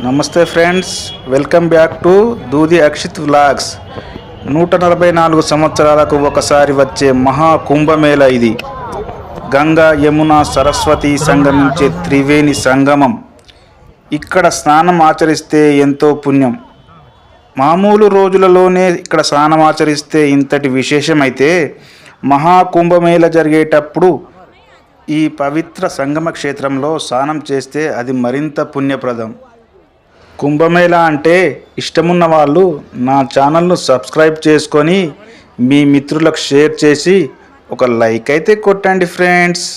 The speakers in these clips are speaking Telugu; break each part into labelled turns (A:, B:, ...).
A: నమస్తే friends, welcome back to Dudi Akshit vlogs. 144 సంవత్సరాలకు ఒకసారి వచ్చే మహా కుంభమేళ ఇది. గంగా యమున సరస్వతి సంగమించే త్రివేణి సంగమం. ఇక్కడ స్నానం ఆచరిస్తే ఎంతో పుణ్యం. మామూలు రోజులలోనే ఇక్కడ స్నానం ఆచరిస్తే ఇంతటి విశేషమైతే మహాకుంభమేళ జరిగేటప్పుడు ఈ పవిత్ర సంగమ క్షేత్రంలో స్నానం చేస్తే అది మరింత పుణ్యప్రదం. కుంభమేళ అంటే ఇష్టమున్న వాళ్ళు నా ఛానల్ను సబ్స్క్రైబ్ చేసుకొని మీ మిత్రులకు షేర్ చేసి ఒక లైక్ అయితే కొట్టండి ఫ్రెండ్స్.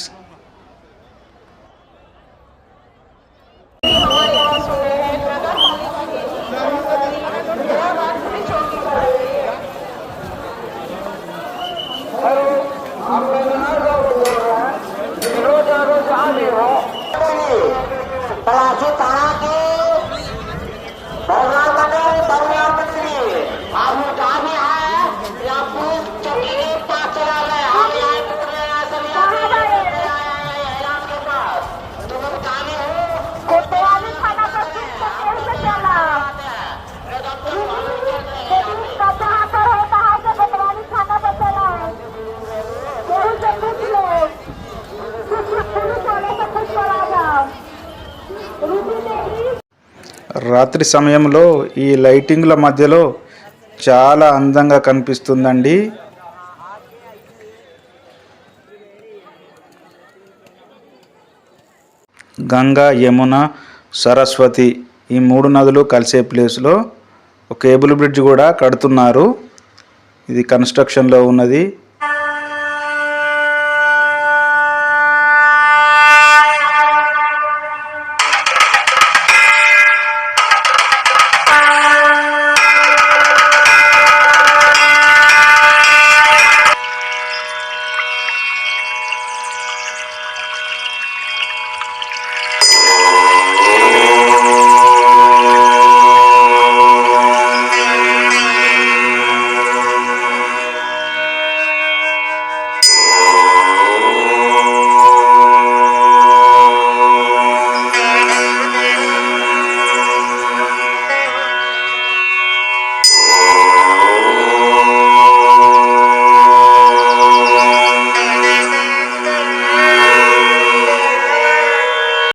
A: రాత్రి సమయంలో ఈ లైటింగ్ల మధ్యలో చాలా అందంగా కనిపిస్తుందండి. గంగా యమున సరస్వతి ఈ 3 నదులు కలిసే ప్లేస్లో ఒక కేబుల్ బ్రిడ్జ్ కూడా కడుతున్నారు. ఇది కన్స్ట్రక్షన్లో ఉన్నది.